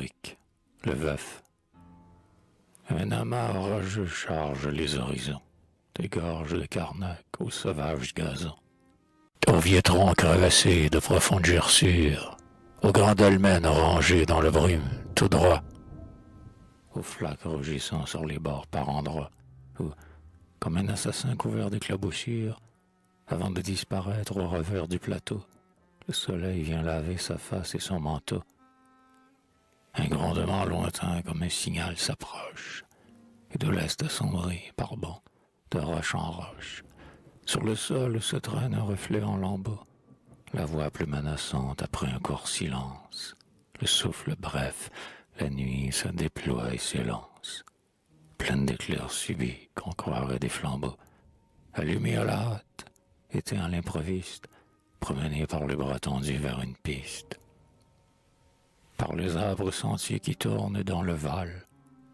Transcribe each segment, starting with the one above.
Émeric, le veuf. Un amas orageux charge les horizons, des gorges de Carnac aux sauvages gazons, aux vieux troncs crevassés de profondes gerçures, aux grands dolmens rangés dans le brume tout droit, aux flaques rougissant sur les bords par endroits, où, comme un assassin couvert d'éclaboussures, avant de disparaître au revers du plateau, le soleil vient laver sa face et son manteau. Un grondement lointain comme un signal s'approche, et de l'est assombri par bond, de roche en roche. Sur le sol se traîne un reflet en lambeaux, la voix plus menaçante après un court silence. Le souffle bref, la nuit se déploie et s'élance, pleine d'éclairs subits qu'on croirait des flambeaux, allumés à la hâte, éteints à l'improviste, promenés par le bras tendu vers une piste. Par les arbres sentiers qui tournent dans le val,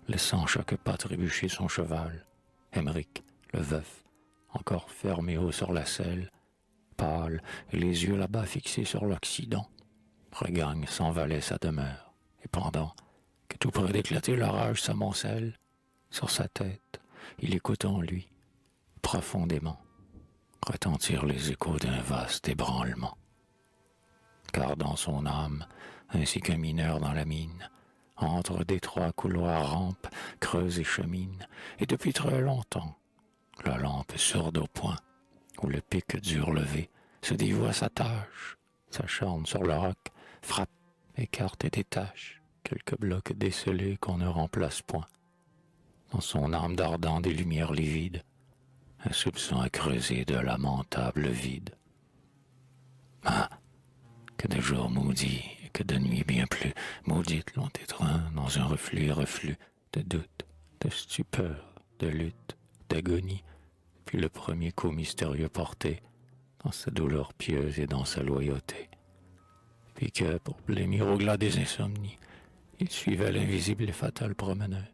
laissant chaque pas trébucher son cheval, Émeric, le veuf, encore fermé haut sur la selle, pâle et les yeux là-bas fixés sur l'Occident, regagne sans valet sa demeure, et pendant que tout près d'éclater l'orage s'amoncelle, sur sa tête, il écoute en lui, profondément, retentir les échos d'un vaste ébranlement. Car dans son âme, ainsi qu'un mineur dans la mine, entre d'étroits couloirs rampes, creusent et cheminent, et depuis très longtemps, la lampe sourde au point, où le pic dur levé se dévoue à sa tâche, s'acharne sur le roc, frappe, écarte et détache quelques blocs décelés qu'on ne remplace point. Dans son âme d'ardent des lumières livides, un soupçon à creuser de lamentable vide. Ah, que de jours maudits et que de nuits bien plus maudites l'ont étreint dans un reflux de doute, de stupeur, de lutte, d'agonie, puis le premier coup mystérieux porté dans sa douleur pieuse et dans sa loyauté. Puis que, pour blêmir au glas des insomnies, il suivait l'invisible et fatal promeneur,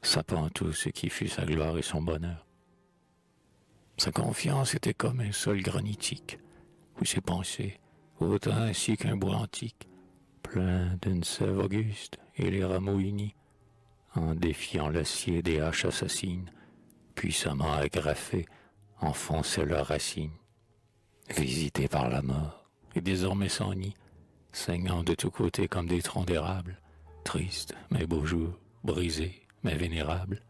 sapant tout ce qui fut sa gloire et son bonheur. Sa confiance était comme un sol granitique, où ses pensées, autant ainsi qu'un bois antique, plein d'une sève auguste et les rameaux unis, en défiant l'acier des haches assassines, puissamment agrafés, enfonçaient leurs racines, visités par la mort, et désormais sans nid, saignant de tous côtés comme des troncs d'érable, tristes mais beaux jours, brisés mais vénérables.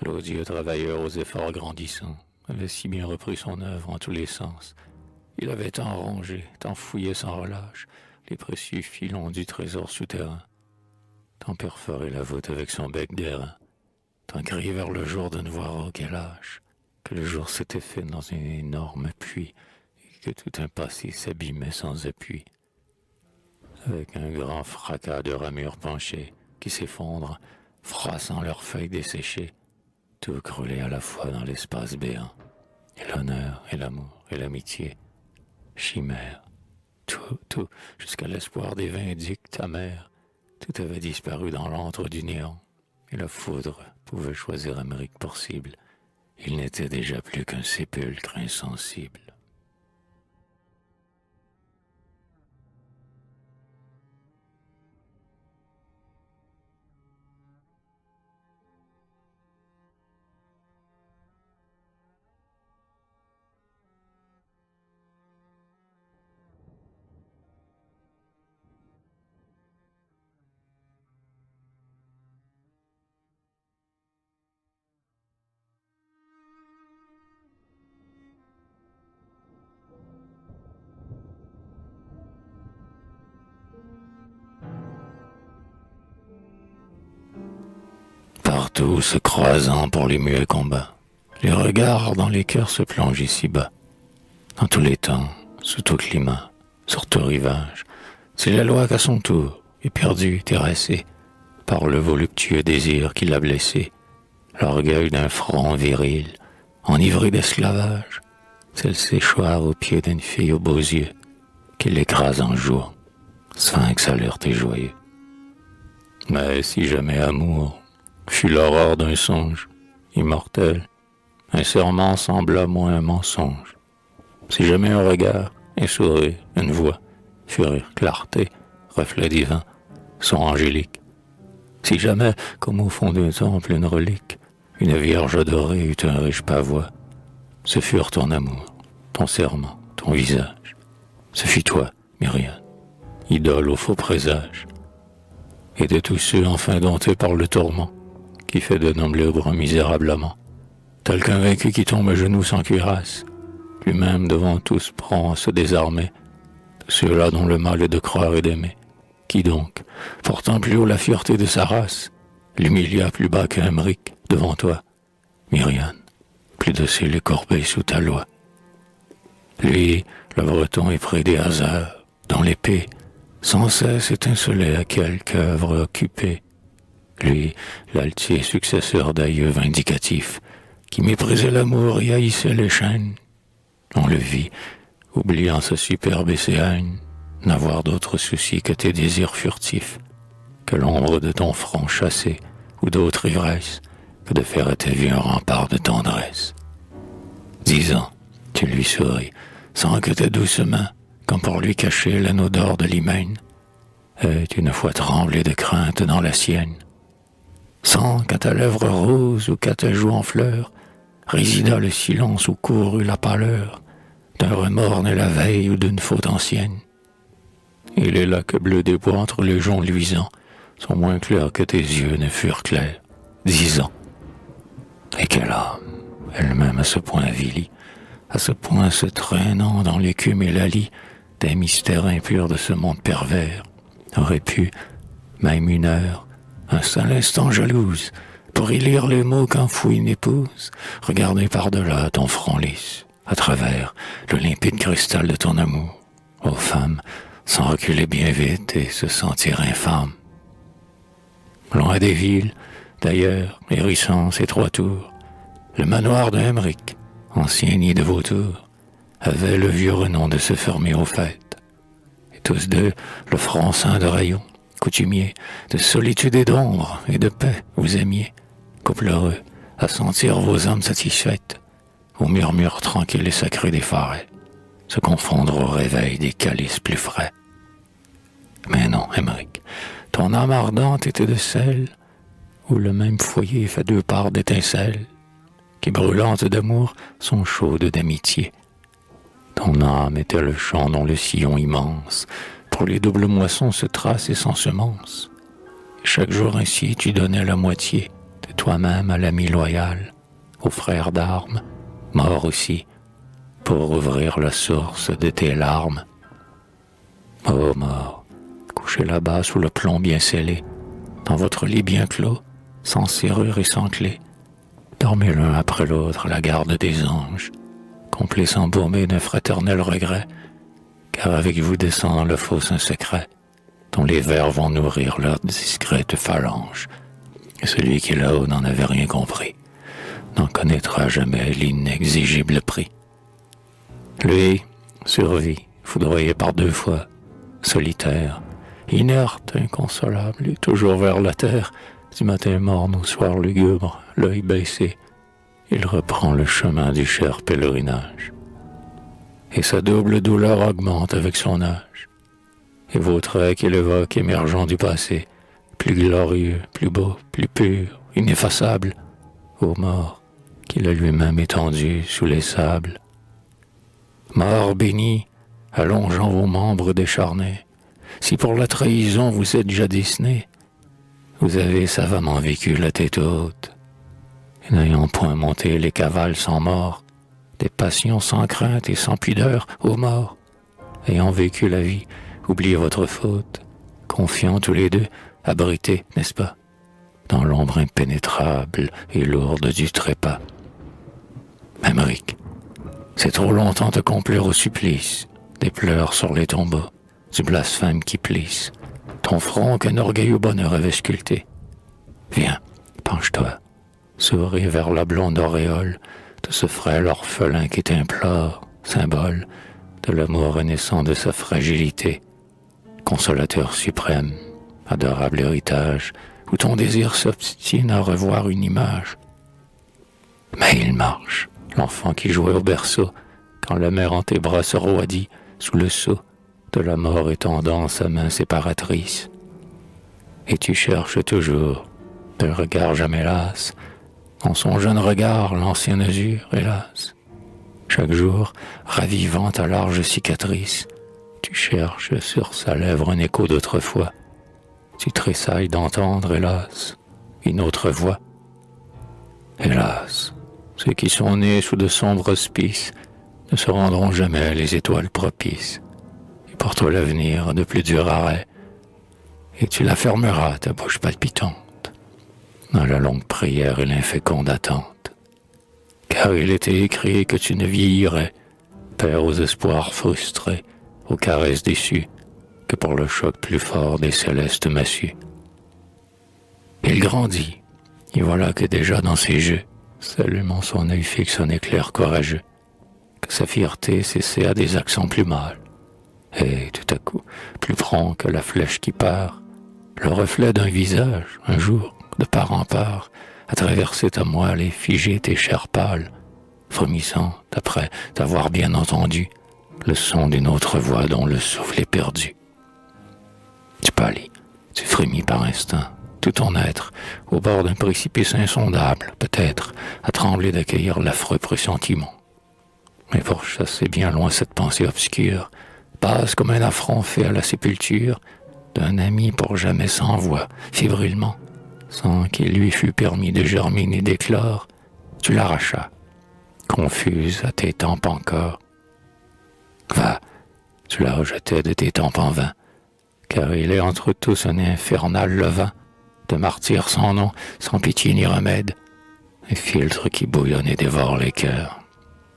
L'odieux travailleur aux efforts grandissants avait si bien repris son œuvre en tous les sens. Il avait tant rongé, tant fouillé sans relâche les précieux filons du trésor souterrain, tant perforé la voûte avec son bec d'airain, tant crié vers le jour d'une voix rauque et lâche, que le jour s'était fait dans un énorme puits et que tout un passé s'abîmait sans appui. Avec un grand fracas de ramures penchées qui s'effondrent, froissant leurs feuilles desséchées, tout croulé à la fois dans l'espace béant, et l'honneur, et l'amour, et l'amitié, chimère, tout, jusqu'à l'espoir des vindictes amers, tout avait disparu dans l'antre du néant, et la foudre pouvait choisir Émeric pour cible. Il n'était déjà plus qu'un sépulcre insensible. Partout se croisant pour les muets combats, les regards dans les cœurs se plongent ici bas. Dans tous les temps, sous tout climat, sur tout rivage, c'est la loi qu'à son tour, éperdue, terrassée, par le voluptueux désir qui l'a blessé, l'orgueil d'un front viril, enivré d'esclavage, c'est le séchoir aux pieds d'une fille aux beaux yeux, qui l'écrase en jouant, sphinx alerte et joyeux. Mais si jamais amour fut l'aurore d'un songe immortel, un serment sembla moins un mensonge. Si jamais un regard, un sourire, une voix, furent clarté, reflet divin, son angélique. Si jamais, comme au fond d'un temple, une relique, une vierge adorée eut un riche pavois, ce furent ton amour, ton serment, ton visage. Ce fut toi, Myriam, idole au faux présage, et de tous ceux enfin domptés par le tourment, qui fait de nobles libres misérablement, tel qu'un vaincu qui tombe à genoux sans cuirasse, lui-même devant tous prend à se désarmer, de ceux-là dont le mal est de croire et d'aimer, qui donc, portant plus haut la fierté de sa race, l'humilia plus bas qu'Aymeric devant toi, Myriam, plus docile et corbeille sous ta loi. Lui, le breton épris des hasards, dont l'épée sans cesse étincelait à quelque œuvre occupée. Lui, l'altier successeur d'aïeux vindicatifs, qui méprisait l'amour et haïssait les chaînes. On le vit, oubliant sa superbe et ses haines, n'avoir d'autre souci que tes désirs furtifs, que l'ombre de ton front chassé, ou d'autres ivresses, que de faire à tes vies un rempart de tendresse. 10 ans, tu lui souris, sans que tes douces mains, comme pour lui cacher l'anneau d'or de l'hymen, aient une fois tremblé de crainte dans la sienne, sans qu'à ta lèvre rose ou qu'à ta joue en fleurs résida le silence où courut la pâleur d'un remords né la veille ou d'une faute ancienne. Et les lacs bleus des bois entre les joncs luisants sont moins clairs que tes yeux ne furent clairs. 10 ans. Et quelle âme, elle-même à ce point avilie, à ce point se traînant dans l'écume et la lie des mystères impurs de ce monde pervers, aurait pu, même une heure, un seul instant jalouse, pour y lire les mots qu'enfouit une épouse, regarder par-delà ton front lisse, à travers le limpide cristal de ton amour, ô femme, sans reculer bien vite et se sentir infâme. Loin des villes, d'ailleurs, hérissant ses 3 tours, le manoir d'Aymeric, ancien nid de vautours, avait le vieux renom de se fermer aux fêtes. Et tous deux, le front saint de rayons, coutumier, de solitude et d'ombre et de paix, vous aimiez, couple heureux, à sentir vos âmes satisfaites, au murmure tranquille et sacré des forêts, se confondre au réveil des calices plus frais. Mais non, Aymeric, ton âme ardente était de celle où le même foyer fait 2 parts d'étincelles, qui brûlantes d'amour sont chaudes d'amitié. Ton âme était le champ dont le sillon immense pour les doubles moissons se trace et s'ensemence. Et chaque jour ainsi tu donnais la moitié de toi-même à l'ami loyal, au frère d'armes, mort aussi, pour ouvrir la source de tes larmes. Ô mort, couché là-bas sous le plomb bien scellé, dans votre lit bien clos, sans serrure et sans clé, dormez l'un après l'autre à la garde des anges, complices embaumés d'un fraternel regret, car avec vous descend dans le fosse un secret, dont les vers vont nourrir leur discrète phalange. Et celui qui est là-haut n'en avait rien compris, n'en connaîtra jamais l'inexigible prix. Lui survit, foudroyé par 2 fois, solitaire, inerte, inconsolable, et toujours vers la terre, du matin morne au soir lugubre, l'œil baissé, il reprend le chemin du cher pèlerinage. Et sa double douleur augmente avec son âge. Et vos traits qu'il évoque émergeant du passé, plus glorieux, plus beau, plus pur, ineffaçable, ô mort qu'il a lui-même étendu sous les sables. Mort béni, allongeant vos membres décharnés, si pour la trahison vous êtes jadis né, vous avez savamment vécu la tête haute, et n'ayant point monté les cavales sans mort, des passions sans crainte et sans pudeur, ô mort, ayant vécu la vie, oubliez votre faute, confiants tous les deux, abrités, n'est-ce pas, dans l'ombre impénétrable et lourde du trépas. Aymeric, c'est trop longtemps te complaire au supplice, des pleurs sur les tombeaux, du blasphème qui plisse, ton front qu'un orgueilleux bonheur avait sculpté. Viens, penche-toi, souris vers la blonde auréole de ce frêle orphelin qui t'implore, symbole de l'amour renaissant de sa fragilité, consolateur suprême, adorable héritage, où ton désir s'obstine à revoir une image. Mais il marche, l'enfant qui jouait au berceau, quand la mère en tes bras se roidit sous le sceau de la mort étendant sa main séparatrice. Et tu cherches toujours, de regard jamais las, dans son jeune regard l'ancienne usure, hélas. Chaque jour, ravivant ta large cicatrice, tu cherches sur sa lèvre un écho d'autrefois. Tu tressailles d'entendre, hélas, une autre voix. Hélas, ceux qui sont nés sous de sombres auspices ne se rendront jamais les étoiles propices. Et pour toi l'avenir de plus dur arrêt, et tu la fermeras, ta bouche palpitante, dans la longue prière et l'inféconde attente. Car il était écrit que tu ne vieillirais, père aux espoirs frustrés, aux caresses déçues, que pour le choc plus fort des célestes massues. Il grandit, et voilà que déjà dans ses jeux, s'allumant son œil fixe un éclair courageux, que sa fierté cessait à des accents plus mâles, et tout à coup, plus prompt que la flèche qui part, le reflet d'un visage, un jour, de part en part, a traversé ta moelle et figé tes chairs pâles, frémissant, après t'avoir bien entendu, le son d'une autre voix dont le souffle est perdu. Tu pâlis, tu frémis par instant, tout ton être, au bord d'un précipice insondable, peut-être, à trembler d'accueillir l'affreux pressentiment. Mais pour chasser bien loin cette pensée obscure, passe comme un affront fait à la sépulture d'un ami pour jamais sans voix, fébrilement, sans qu'il lui fût permis de germiner et d'éclore, tu l'arrachas, confuse à tes tempes encore. Va, tu la rejetais de tes tempes en vain, car il est entre tous un infernal levain, de martyrs sans nom, sans pitié ni remède, un filtre qui bouillonne et dévore les cœurs,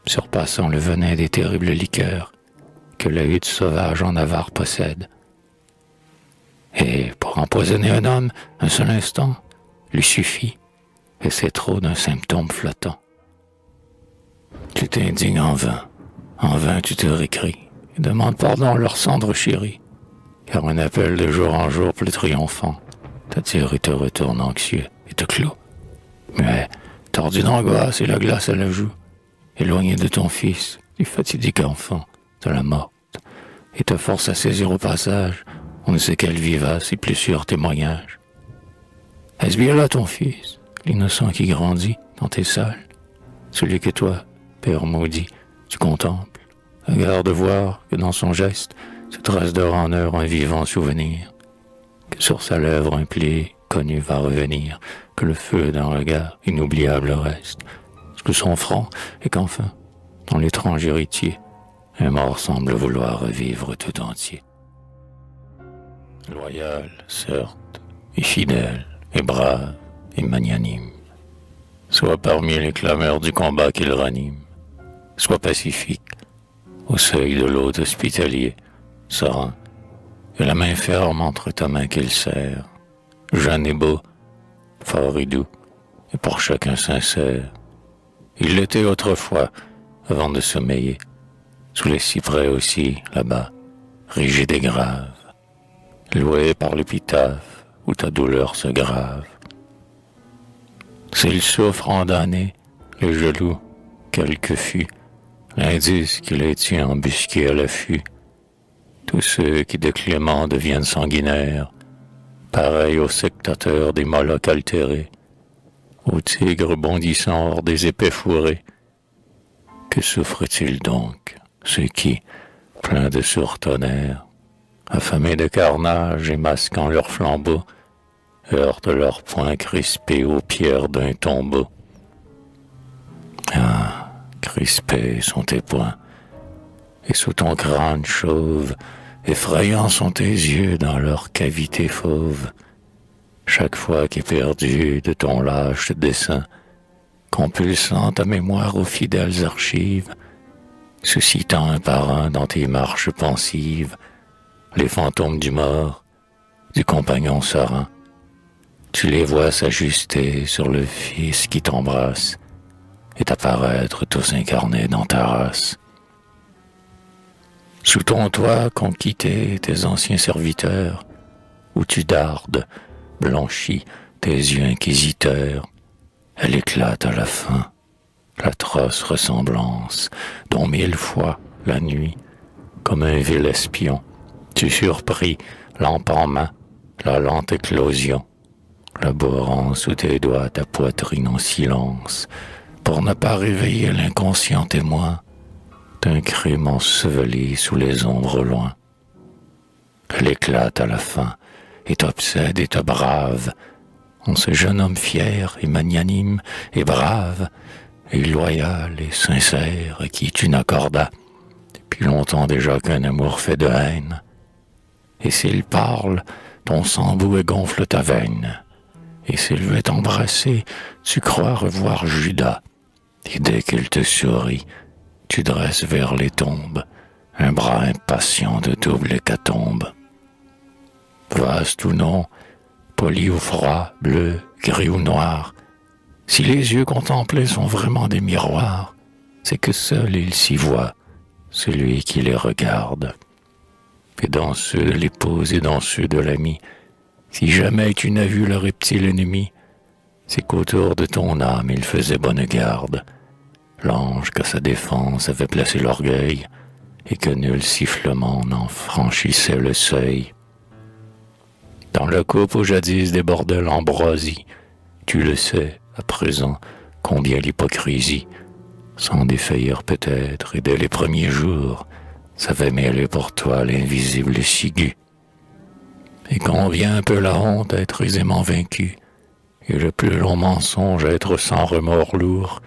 surpassant le venin des terribles liqueurs que la hutte sauvage en avare possède. Et pour empoisonner un homme, un seul instant, lui suffit, et c'est trop d'un symptôme flottant. Tu t'indignes en vain tu te récris, et demandes pardon à leur cendre chérie, car un appel de jour en jour plus triomphant t'attire et te retourne anxieux et te cloue. Mais, tordu d'angoisse et la glace à la joue, éloigné de ton fils, du fatidique enfant, de la morte, et te force à saisir au passage on ne sait quel vivace et plus sûr témoignage. Est-ce bien là ton fils, l'innocent qui grandit dans tes salles, celui que toi, père maudit, tu contemples, regarde voir que dans son geste se trace d'heure en heure un vivant souvenir, que sur sa lèvre un pli connu va revenir, que le feu d'un regard inoubliable reste, sous son front, et qu'enfin, dans l'étrange héritier, un mort semble vouloir revivre tout entier. Loyal, certes, et fidèle, et brave, et magnanime, soit parmi les clameurs du combat qu'il ranime, soit pacifique, au seuil de l'hôte hospitalier, serein, et la main ferme entre ta main qu'il serre, jeune et beau, fort et doux, et pour chacun sincère. Il l'était autrefois, avant de sommeiller, sous les cyprès aussi, là-bas, rigide et grave, loué par l'épitaphe où ta douleur se grave. S'il souffre en damné, le jaloux, quel que fût l'indice qui les tient embusqués à l'affût, tous ceux qui de clément deviennent sanguinaires, pareils aux sectateurs des Molochs altérés, aux tigres bondissant hors des épais fourrés, que souffrent-ils donc, ceux qui, pleins de sourds-tonnerres, affamés de carnage et masquant leurs flambeaux, heurtent leurs poings crispés aux pierres d'un tombeau. Ah, crispés sont tes poings, et sous ton crâne chauve, effrayants sont tes yeux dans leur cavité fauve, chaque fois qu'éperdu de ton lâche dessein, compulsant ta mémoire aux fidèles archives, suscitant un par un dans tes marches pensives, les fantômes du mort, du compagnon serein, tu les vois s'ajuster sur le fils qui t'embrasse et apparaître tous incarnés dans ta race. Sous ton toit qu'ont quitté tes anciens serviteurs, où tu dardes, blanchis, tes yeux inquisiteurs, elle éclate à la fin, l'atroce ressemblance, dont 1000 fois, la nuit, comme un vil espion, tu surpris, lampe en main, la lente éclosion, labourant sous tes doigts ta poitrine en silence, pour ne pas réveiller l'inconscient témoin d'un crime enseveli sous les ombres au loin. Elle éclate à la fin, et t'obsède et te brave, en ce jeune homme fier et magnanime et brave, et loyal et sincère, à qui tu n'accordas depuis longtemps déjà qu'un amour fait de haine. Et s'il parle, ton sang bout et gonfle ta veine, et s'il veut t'embrasser, tu crois revoir Judas, et dès qu'il te sourit, tu dresses vers les tombes un bras impatient de double hécatombe. Vaste ou non, poli ou froid, bleu, gris ou noir, si les yeux contemplés sont vraiment des miroirs, c'est que seul il s'y voit, celui qui les regarde. Et dans ceux de l'épouse et dans ceux de l'ami, si jamais tu n'as vu le reptile ennemi, c'est qu'autour de ton âme il faisait bonne garde, l'ange qu'à sa défense avait placé l'orgueil, et que nul sifflement n'en franchissait le seuil. Dans la coupe où jadis débordait l'ambroisie, tu le sais, à présent, combien l'hypocrisie, sans défaillir peut-être, et dès les premiers jours, savait mêler pour toi l'invisible ciguë. Et combien peut la honte être aisément vaincue, et le plus long mensonge être sans remords lourd,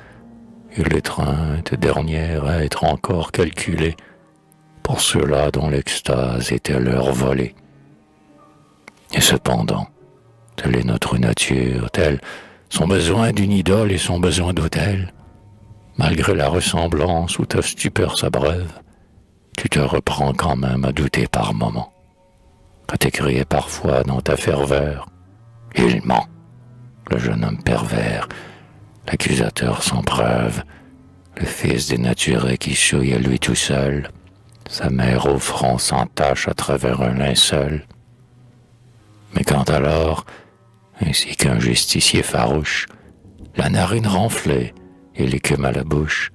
et l'étreinte dernière à être encore calculée pour ceux-là dont l'extase était leur volée. Et cependant, telle est notre nature, tel son besoin d'une idole et son besoin d'autel, malgré la ressemblance où ta stupeur s'abreuve, tu te reprends quand même à douter par moments, à t'écrier parfois dans ta ferveur, « Il ment, le jeune homme pervers, l'accusateur sans preuve, le fils dénaturé qui souille à lui tout seul, sa mère au front sans tache à travers un linceul. » Mais quand alors, ainsi qu'un justicier farouche, la narine renflée et l'écume à la bouche,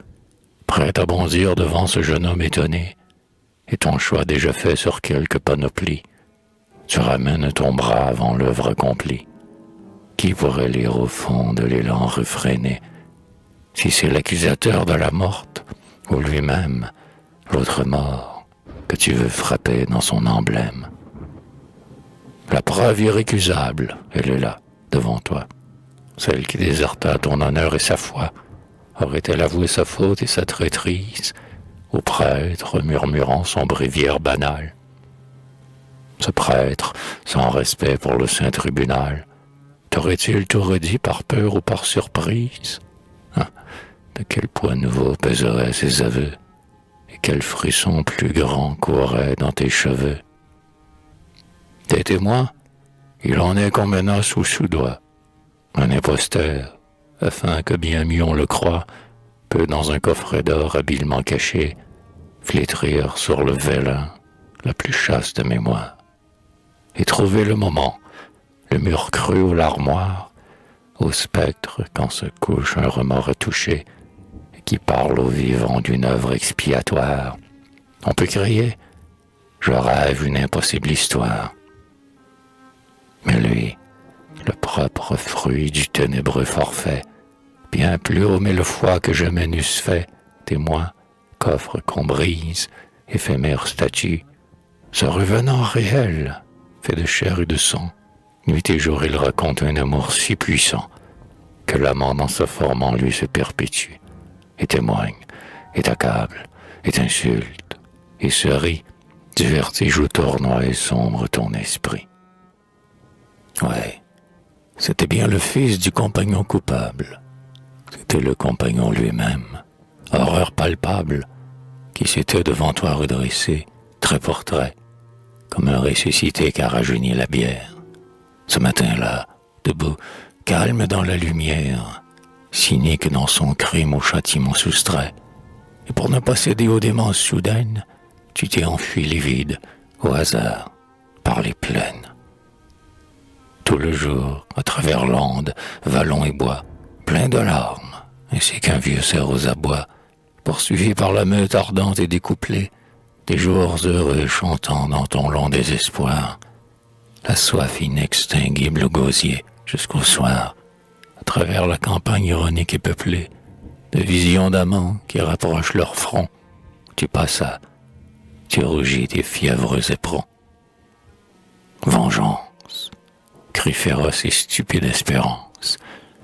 prêt à bondir devant ce jeune homme étonné, et ton choix déjà fait sur quelque panoplie, tu ramènes ton bras avant l'œuvre accomplie. Qui pourrait lire au fond de l'élan réfréné, si c'est l'accusateur de la morte, ou lui-même, l'autre mort, que tu veux frapper dans son emblème? La preuve irrécusable, elle est là, devant toi. Celle qui déserta ton honneur et sa foi, aurait-elle avoué sa faute et sa traîtrise au prêtre murmurant son bréviaire banal? Ce prêtre, sans respect pour le saint tribunal, t'aurait-il tout redit par peur ou par surprise? De quel poids nouveau pèseraient ses aveux, et quel frisson plus grand courrait dans tes cheveux? Des témoins, il en est qu'on menace au sous-doigt. Un imposteur, afin que bien mieux on le croit, peut dans un coffret d'or habilement caché flétrir sur le vélin la plus chaste mémoire, et trouver le moment, le mur creux ou l'armoire, au spectre quand se couche un remords retouché, et qui parle aux vivants d'une œuvre expiatoire. On peut crier « Je rêve une impossible histoire ». Mais lui, le propre fruit du ténébreux forfait, bien plus haut mille fois que jamais n'eussent fait, témoin, coffre qu'on brise, éphémère statue, ce revenant réel, fait de chair et de sang, nuit et jour il raconte un amour si puissant, que l'amant dans sa forme en lui se perpétue, et témoigne, et t'accable, et t'insulte, et se rit du vertige où tournoie et sombre ton esprit. Ouais, c'était bien le fils du compagnon coupable. C'était le compagnon lui-même, horreur palpable, qui s'était devant toi redressé, trait pour trait, comme un ressuscité qu'a rajeuni la bière. Ce matin-là, debout, calme dans la lumière, cynique dans son crime au châtiment soustrait, et pour ne pas céder aux démences soudaines, tu t'es enfui livide, au hasard, par les plaines. Tout le jour, à travers landes, vallons et bois, plein de larmes, ainsi qu'un vieux cerf aux abois, poursuivi par la meute ardente et découplée, des jours heureux chantant dans ton long désespoir. la soif inextinguible au gosier, jusqu'au soir, à travers la campagne ironique et peuplée, de visions d'amants qui rapprochent leur front. Tu passas, tu rougis des fiévreux éperons. Vengeance, cri féroce et stupide espérance,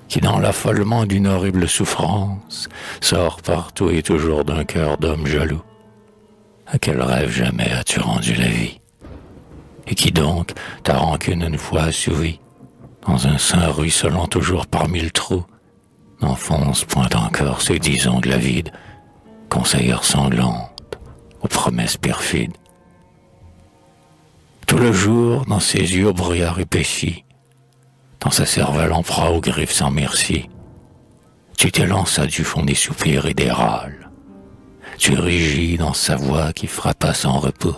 qui dans l'affolement d'une horrible souffrance sort partout et toujours d'un cœur d'homme jaloux. À quel rêve jamais as-tu rendu la vie? Et qui donc, ta rancune une fois assouvie, dans un sein ruisselant toujours par mille trous, n'enfonce point encore ses 10 ongles avides, conseillère sanglante, aux promesses perfides. Tout le jour, dans ses yeux au brouillard épaissi, dans sa cervelle en proie aux griffes sans merci, tu t'élanças du fond des soupirs et des râles. Tu rugis dans sa voix qui frappa sans repos,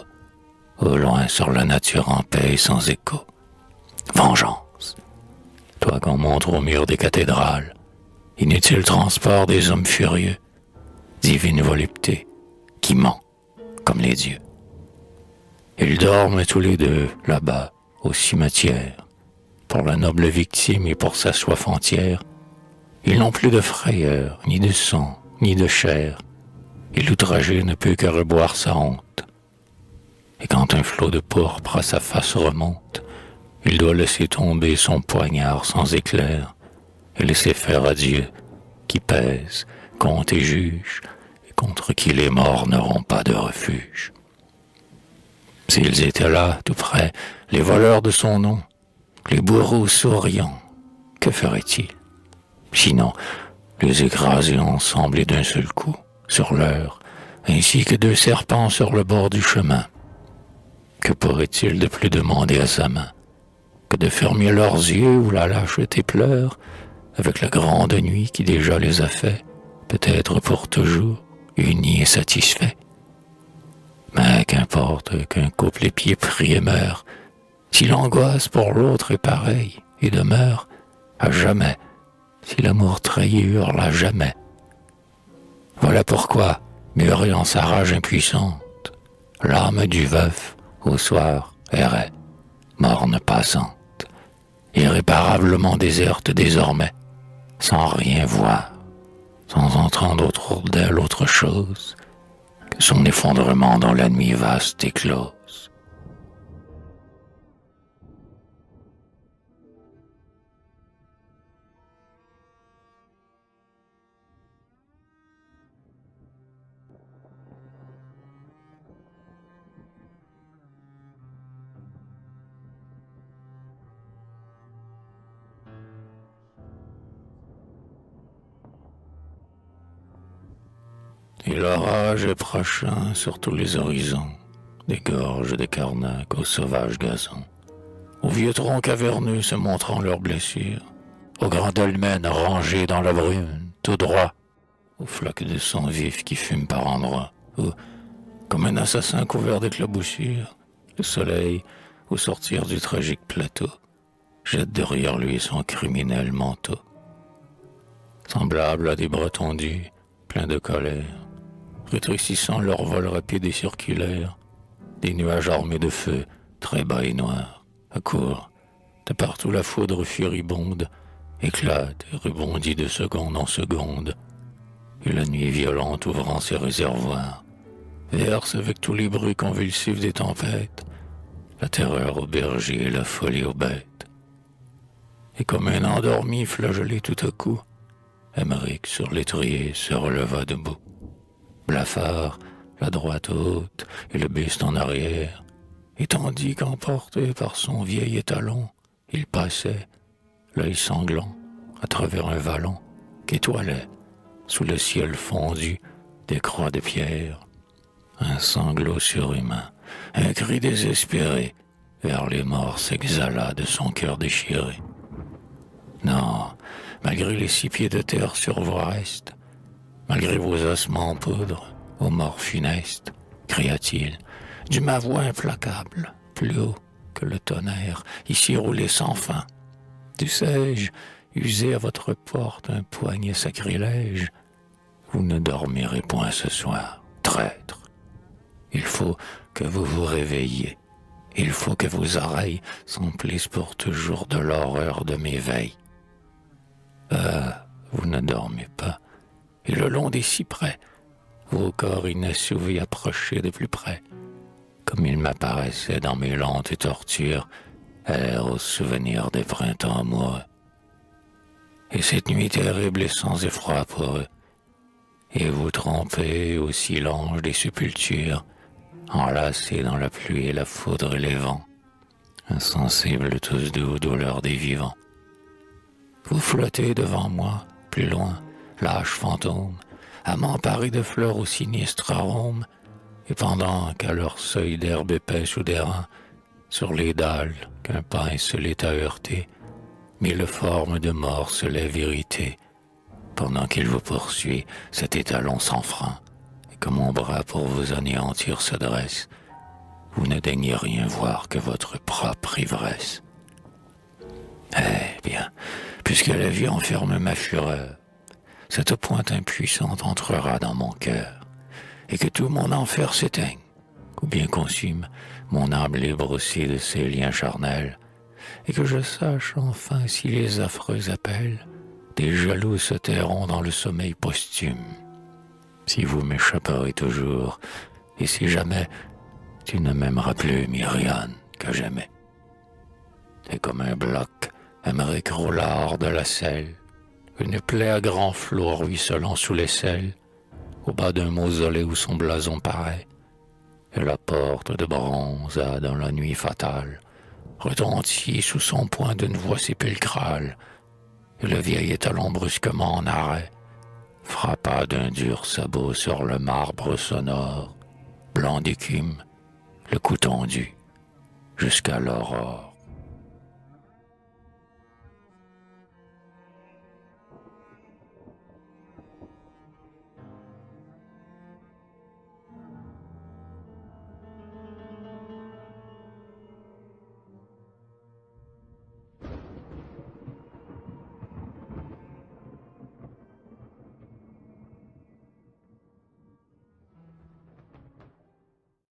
au loin sur la nature en paix et sans écho. Vengeance, toi qu'on montre au mur des cathédrales, inutile transport des hommes furieux, divine volupté qui ment comme les dieux. Ils dorment tous les deux là-bas au cimetière, pour la noble victime et pour sa soif entière. Ils n'ont plus de frayeur, ni de sang, ni de chair, et l'outragé ne peut que reboire sa honte. Et quand un flot de pourpre à sa face remonte, il doit laisser tomber son poignard sans éclair et laisser faire à Dieu qui pèse, compte et juge, et contre qui les morts n'auront pas de refuge. S'ils étaient là, tout près, les voleurs de son nom, les bourreaux souriants, que ferait-il? Sinon, les écraser ensemble et d'un seul coup, sur l'heure, ainsi que 2 serpents sur le bord du chemin. Que pourrait-il de plus demander à sa main que de fermer leurs yeux où la lâcheté pleure, avec la grande nuit qui déjà les a fait, peut-être pour toujours, unis et satisfaits? Mais qu'importe qu'un couple épié prie et meurt, si l'angoisse pour l'autre est pareille et demeure à jamais, si l'amour trahi hurle à jamais. Voilà pourquoi, murée en sa rage impuissante, l'âme du veuf au soir errait, morne passante, irréparablement déserte désormais, sans rien voir, sans entendre autour d'elle autre chose que son effondrement dans la nuit vaste et close. Et l'orage est prochain sur tous les horizons, des gorges des Carnac aux sauvages gazons, aux vieux troncs caverneux se montrant leurs blessures, aux grands dolmens rangés dans la brume, tout droit, aux flaques de sang vif qui fument par endroits, où, comme un assassin couvert d'éclaboussures, le soleil, au sortir du tragique plateau, jette derrière lui son criminel manteau. Semblable à des bras tendus, pleins de colère, rétrécissant leur vol rapide et circulaire, des nuages armés de feu, très bas et noirs, accourent, de partout la foudre furibonde, éclate et rebondit de seconde en seconde, et la nuit violente ouvrant ses réservoirs, verse avec tous les bruits convulsifs des tempêtes, la terreur aux bergers et la folie aux bêtes. Et comme un endormi flagellé tout à coup, Émeric sur l'étrier se releva debout. Blafard, la droite haute et le buste en arrière, et tandis qu'emporté par son vieil étalon, il passait, l'œil sanglant, à travers un vallon qu'étoilait, sous le ciel fondu, des croix de pierre, un sanglot surhumain, un cri désespéré, vers les morts s'exhala de son cœur déchiré. Non, malgré les 6 pieds de terre sur vos restes, malgré vos ossements en poudre, aux morts funestes, cria-t-il, du ma voix implacable, plus haut que le tonnerre, ici roulé sans fin. Dussé-je user à votre porte un poignet sacrilège? Vous ne dormirez point ce soir, traître. Il faut que vous vous réveilliez Il faut que vos oreilles s'emplissent pour toujours de l'horreur de mes veilles. Vous ne dormez pas, et le long des cyprès, vos corps inassouvis approchaient de plus près, comme il m'apparaissait dans mes lentes tortures, air au souvenir des printemps amoureux. Et cette nuit terrible et sans effroi pour eux, et vous trompez au silence des sépultures, enlacés dans la pluie et la foudre et les vents, insensibles tous deux aux douleurs des vivants. Vous flottez devant moi, plus loin, lâche fantôme, à m'emparer de fleurs au sinistre arôme, et pendant qu'à leur seuil d'herbe épaisse ou d'airain, sur les dalles qu'un pinceau est à heurter, mille formes de mort se lèvent irritées, pendant qu'il vous poursuit, cet étalon sans frein, et que mon bras pour vous anéantir se dresse, vous ne daignez rien voir que votre propre ivresse. Eh bien, puisque la vie enferme ma fureur, cette pointe impuissante entrera dans mon cœur, et que tout mon enfer s'éteigne, ou bien consume mon âme libre aussi de ses liens charnels, et que je sache enfin si les affreux appels des jaloux se tairont dans le sommeil posthume, si vous m'échapperez toujours, et si jamais tu ne m'aimeras plus, Myriane, que j'aimais. Et comme un bloc Émeric roulard de la selle, une plaie à grands flots ruisselant sous l'aisselle, au bas d'un mausolée où son blason paraît, et la porte de bronze a, dans la nuit fatale, retenti sous son poing d'une voix sépulcrale, et le vieil étalon brusquement en arrêt frappa d'un dur sabot sur le marbre sonore, blanc d'écume, le cou tendu, jusqu'à l'aurore.